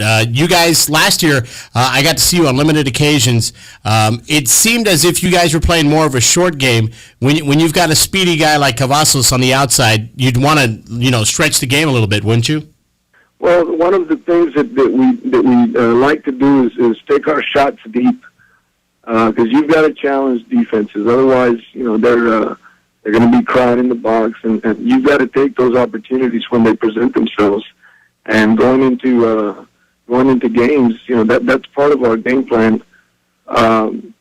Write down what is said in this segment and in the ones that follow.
out. You guys, last year, I got to see you on limited occasions. It seemed as if you guys were playing more of a short game. When you've got a speedy guy like Cavazos on the outside, you'd want to, stretch the game a little bit, wouldn't you? Well, one of the things that we like to do is take our shots deep, because you've got to challenge defenses. Otherwise, they're going to be crying in the box, and you've got to take those opportunities when they present themselves. And going into games, that's part of our game plan, and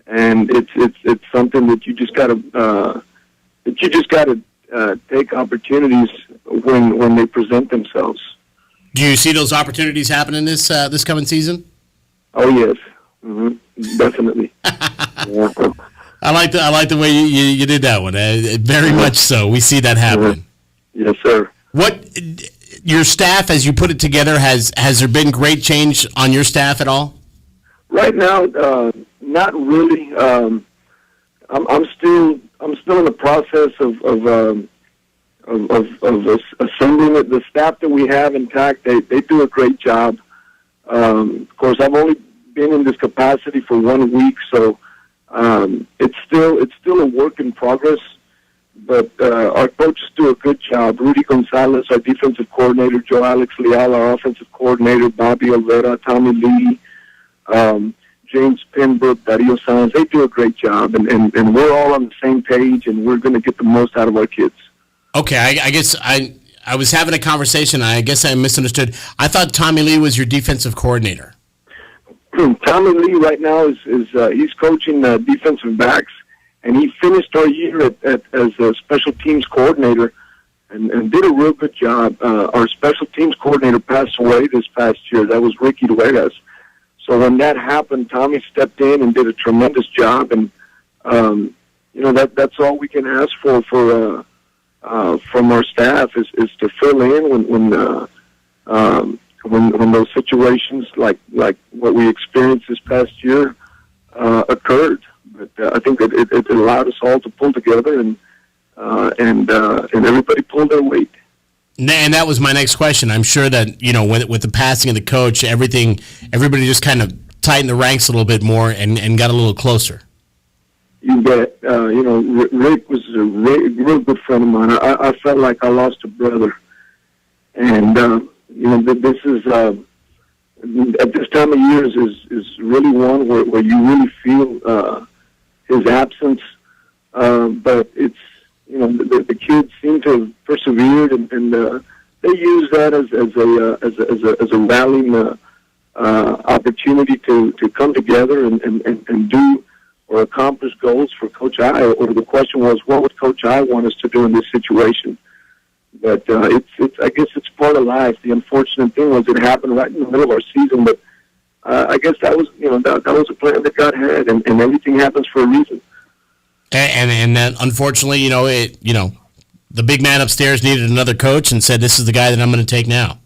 it's something that you just got to take opportunities when they present themselves. Do you see those opportunities happening this coming season? Oh yes, definitely. Yeah. I like the way you did that one. Very much so. We see that happening. Yes, sir. What your staff, as you put it together, has there been great change on your staff at all? Right now, not really. I'm still in the process of assembling it. The staff that we have intact, they do a great job. Of course, I've only been in this capacity for 1 week, so it's still a work in progress. But our coaches do a good job. Rudy Gonzalez, our defensive coordinator, Joe Alex Leal, our offensive coordinator, Bobby Olvera, Tommy Lee, James Pinbrook, Dario Sanz, they do a great job, and we're all on the same page, and we're going to get the most out of our kids. Okay, I guess I was having a conversation. I guess I misunderstood. I thought Tommy Lee was your defensive coordinator. Tommy Lee right now is he's coaching defensive backs, and he finished our year as a special teams coordinator, and did a real good job. Our special teams coordinator passed away this past year. That was Ricky Duegas. So when that happened, Tommy stepped in and did a tremendous job, and that's all we can ask for from our staff is to fill in when those situations like what we experienced this past year occurred. But I think that it allowed us all to pull together, and everybody pulled their weight. And that was my next question. I'm sure that with the passing of the coach, everybody just kind of tightened the ranks a little bit more and got a little closer. You bet. Rick was a real good friend of mine. I felt like I lost a brother, and this is at this time of year is really one where you really feel his absence. But it's the kids seem to have persevered, and they use that as a rallying opportunity to come together and do or accomplish goals for Coach I. Or the question was, what would Coach I want us to do in this situation? But it's I guess it's part of life. The unfortunate thing was it happened right in the middle of our season, but I guess that was that was a plan that God had, and everything happens for a reason. And then unfortunately, the big man upstairs needed another coach and said, "This is the guy that I'm going to take now."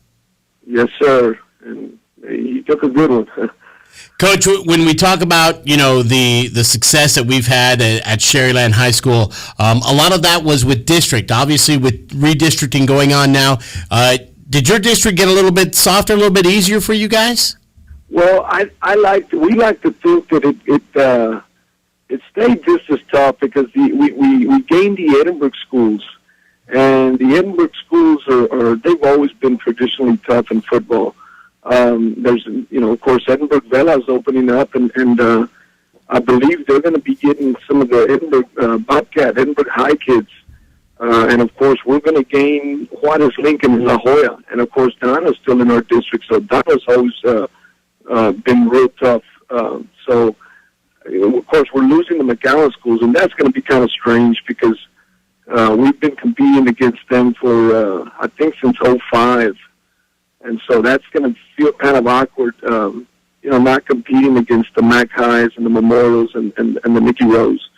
Yes, sir. And he took a good one. Coach, when we talk about, the success that we've had at Sherryland High School, a lot of that was with district. Obviously, with redistricting going on now, did your district get a little bit softer, a little bit easier for you guys? Well, we like to think that it stayed just as tough because we gained the Edinburgh schools, and the Edinburgh schools they've always been traditionally tough in football. There's, of course, Edinburgh Vela is opening up, and I believe they're going to be getting some of the Edinburgh High kids. And, of course, we're going to gain Juarez Lincoln and La Jolla. And, of course, Donna's still in our district, so Donna's always been real tough. So, of course, we're losing the McAllen schools, and that's going to be kind of strange because we've been competing against them for, I think, since '05. And so that's going to feel kind of awkward, not competing against the Mac Highs and the Memorials and the Mickey Rose.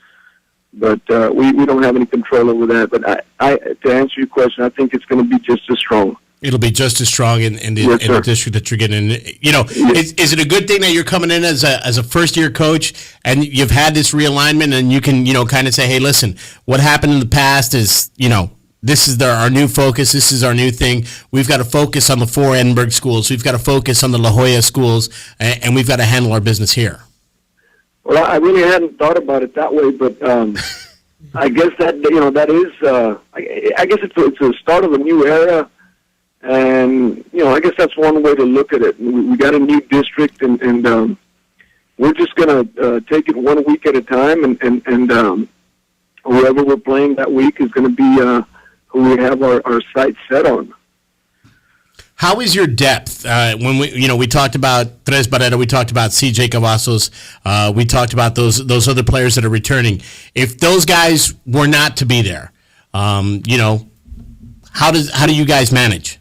But we don't have any control over that. But I to answer your question, I think it's going to be just as strong. It'll be just as strong in the district that you're getting in. Is it a good thing that you're coming in as a first-year coach and you've had this realignment and you can, kind of say, hey, listen, what happened in the past is, this is our new focus. This is our new thing. We've got to focus on the 4 Edinburgh schools. We've got to focus on the La Jolla schools, and we've got to handle our business here. Well, I really hadn't thought about it that way, but I guess that is. I guess it's a start of a new era, and I guess that's one way to look at it. We got a new district, and we're just going to take it 1 week at a time, and whoever we're playing that week is going to be who we have our sights set on. How is your depth? When we talked about Tres Barrera, we talked about CJ Cavazos, we talked about those other players that are returning. If those guys were not to be there, how do you guys manage?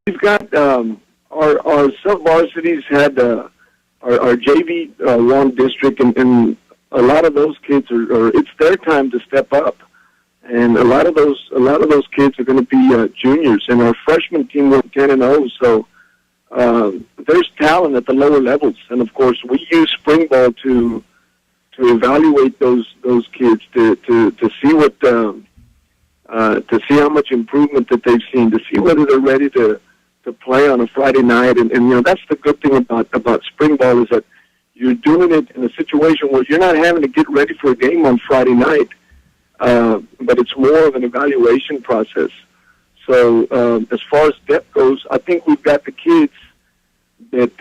We've got our sub-varsities had our JV one district, and a lot of those kids are it's their time to step up. And a lot of those kids are going to be juniors, and our freshman team went 10-0. So there's talent at the lower levels, and of course we use spring ball to evaluate those kids to see what to see how much improvement that they've seen, to see whether they're ready to play on a Friday night. And that's the good thing about spring ball, is that you're doing it in a situation where you're not having to get ready for a game on Friday night. But it's more of an evaluation process. So as far as depth goes, I think we've got the kids that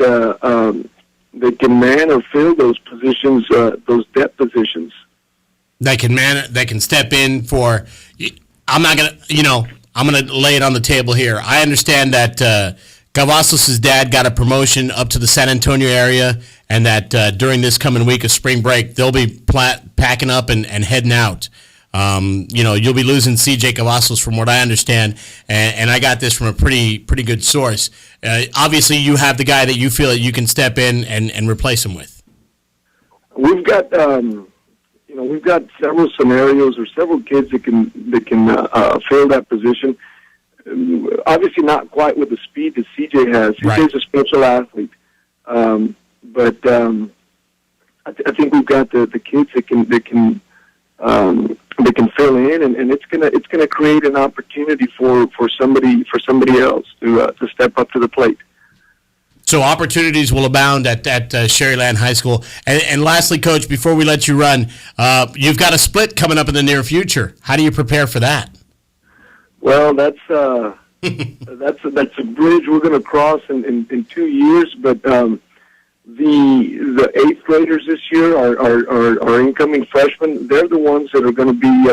can man or fill those positions, those depth positions. That can step in for. I'm gonna lay it on the table here. I understand that Cavazos' dad got a promotion up to the San Antonio area, and that during this coming week of spring break, they'll be packing up and heading out. You'll be losing CJ Cavazos from what I understand, and I got this from a pretty good source. Obviously, you have the guy that you feel that you can step in and replace him with. We've got we've got several scenarios or several kids that can fill that position. Obviously, not quite with the speed that CJ has. Right. CJ's a special athlete, but I think we've got the kids that can fill in, and it's gonna create an opportunity for somebody else to step up to the plate. So opportunities will abound at Sherryland High School. And lastly, Coach, before we let you run, you've got a split coming up in the near future. How do you prepare for that? Well, that's a bridge we're going to cross in 2 years. But the 8th graders this year are incoming freshmen. They're the ones that are going to be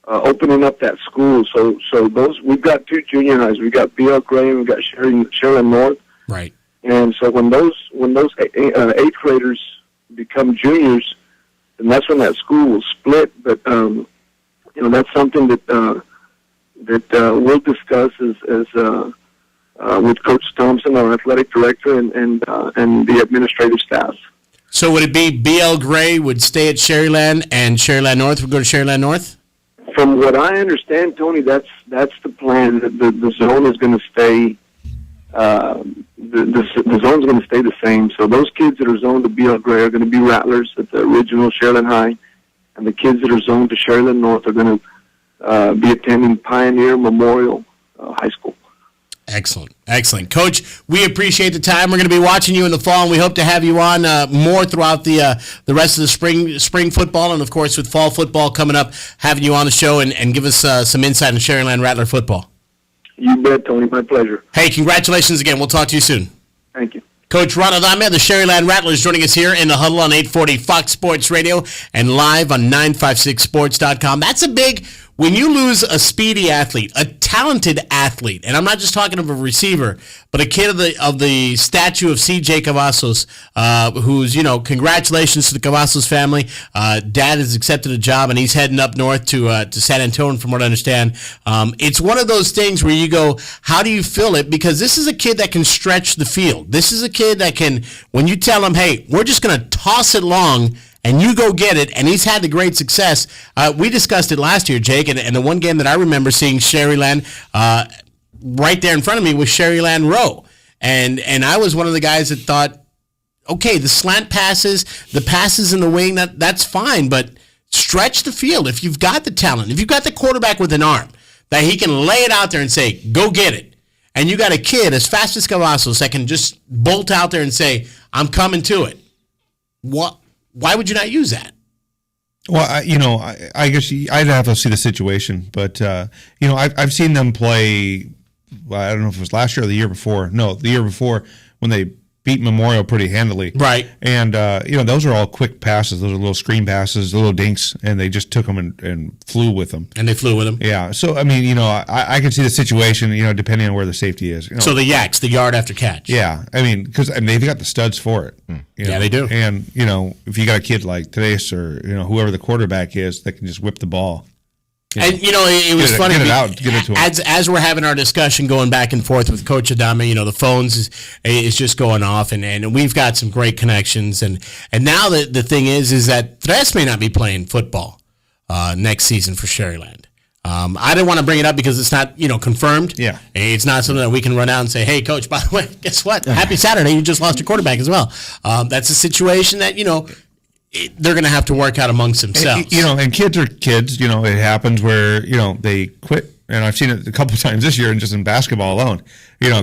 opening up that school. So those, we've got 2 junior highs. We've got B.L. Gray and we've got Sherland North. Right. And so when those 8th graders become juniors, then that's when that school will split. But that's something that we'll discuss as with Coach Thompson, our athletic director, and the administrative staff. So would it be B.L. Gray would stay at Sherryland and Sherryland North would go to Sherryland North? From what I understand, Tony, that's the plan. The zone is going to stay. The zone's going to stay the same. So those kids that are zoned to B.L. Gray are going to be Rattlers at the original Sherland High, and the kids that are zoned to Sherland North are going to be attending Pioneer Memorial High School. Excellent. Coach, we appreciate the time. We're going to be watching you in the fall, and we hope to have you on more throughout the rest of the spring football, and, of course, with fall football coming up, having you on the show and give us some insight on Sherryland Rattler football. You bet, Tony. My pleasure. Hey, congratulations again. We'll talk to you soon. Thank you. Coach Ron Adame, the Sherryland Rattlers, joining us here in the huddle on 840 Fox Sports Radio and live on 956sports.com. That's a big... When you lose a speedy athlete, a talented athlete, and I'm not just talking of a receiver, but a kid of the statue of C.J. Cavazos, who's, congratulations to the Cavazos family. Dad has accepted a job, and he's heading up north to San Antonio, from what I understand. It's one of those things where you go, how do you fill it? Because this is a kid that can stretch the field. This is a kid that can, when you tell him, hey, we're just going to toss it long, and you go get it, and he's had the great success. We discussed it last year, Jake, and the one game that I remember seeing Sherryland right there in front of me was Sherryland Row. And I was one of the guys that thought, okay, the slant passes, the passes in the wing, that's fine, but Stretch the field if you've got the talent. If you've got the quarterback with an arm that he can lay it out there and say, go get it. And you got a kid as fast as Cavazos that can just bolt out there and say, I'm coming to it. Why would you not use that? Well, I guess I'd have to see the situation, but I've seen them play. Well, I don't know if it was last year or the year before. No, the year before when they beat Memorial pretty handily. Right. And those are all quick passes. Those are little screen passes, little dinks, and they just took them and flew with them. And they flew with them. Yeah. So I mean, I can see the situation. Depending on where the safety is. So the yaks, the yard after catch. Yeah. I mean, because they've got the studs for it. Yeah, they do. And if you got a kid like Teres or whoever the quarterback is that can just whip the ball. And it was funny. Get it out, get it to him. As we're having our discussion, going back and forth with Coach Adame, the phones is just going off, and we've got some great connections. And now the thing is that Tres may not be playing football next season for Sherryland. I didn't want to bring it up because it's not confirmed. Yeah, it's not something that we can run out and say, "Hey, Coach, by the way, guess what? Happy Saturday! You just lost your quarterback as well." That's a situation that they're going to have to work out amongst themselves. And kids are kids. It happens where, they quit. And I've seen it a couple of times this year and just in basketball alone.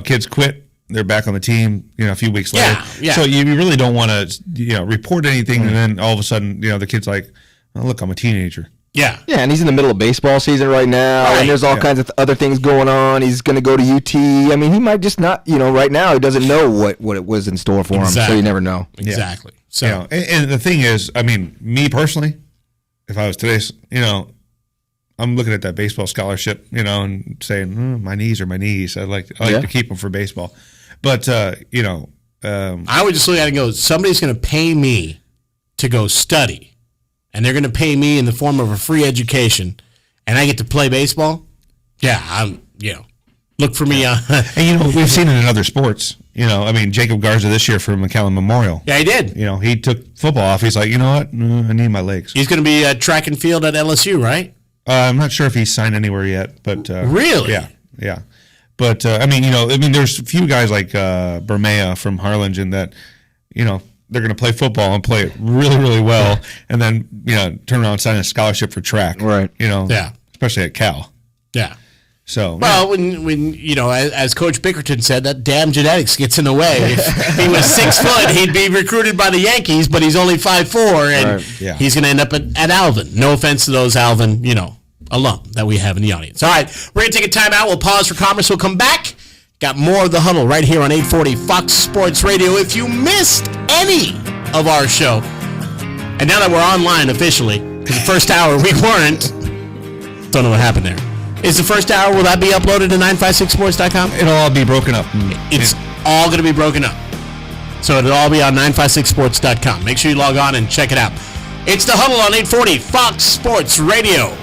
Kids quit. They're back on the team, a few weeks later. Yeah. So you really don't want to, report anything. And then all of a sudden, the kid's like, oh, look, I'm a teenager. Yeah. Yeah, and he's in the middle of baseball season right now, and there's all kinds of other things going on. He's going to go to UT. I mean, he might just not, right now he doesn't know what it was in store for him, so you never know. Exactly. So, and the thing is, I mean, me personally, if I was today's, I'm looking at that baseball scholarship, and saying, my knees are my knees. I like to keep them for baseball. But, I would just look at it and go, somebody's going to pay me to go study. And they're going to pay me in the form of a free education, and I get to play baseball. Yeah, look for me. And we've seen it in other sports. Jacob Garza this year for McAllen Memorial. Yeah, he did. He took football off. He's like, you know what? I need my legs. He's going to be track and field at LSU, right? I'm not sure if he's signed anywhere yet, but really, yeah. But there's a few guys like Bermea from Harlingen that, they're going to play football and play it really, really well, and then turn around and sign a scholarship for track, right? Especially at Cal. Yeah. So when as Coach Bickerton said, that damn genetics gets in the way. If he was 6 foot, he'd be recruited by the Yankees, but he's only 5'4", and he's going to end up at Alvin. No offense to those Alvin, alum that we have in the audience. All right, we're going to take a timeout. We'll pause for commerce. We'll come back. Got more of The Huddle right here on 840 Fox Sports Radio. If you missed any of our show, and now that we're online officially, because the first hour we weren't, don't know what happened there. Is the first hour, will that be uploaded to 956sports.com? It'll all be broken up. It's all going to be broken up. So it'll all be on 956sports.com. Make sure you log on and check it out. It's The Huddle on 840 Fox Sports Radio.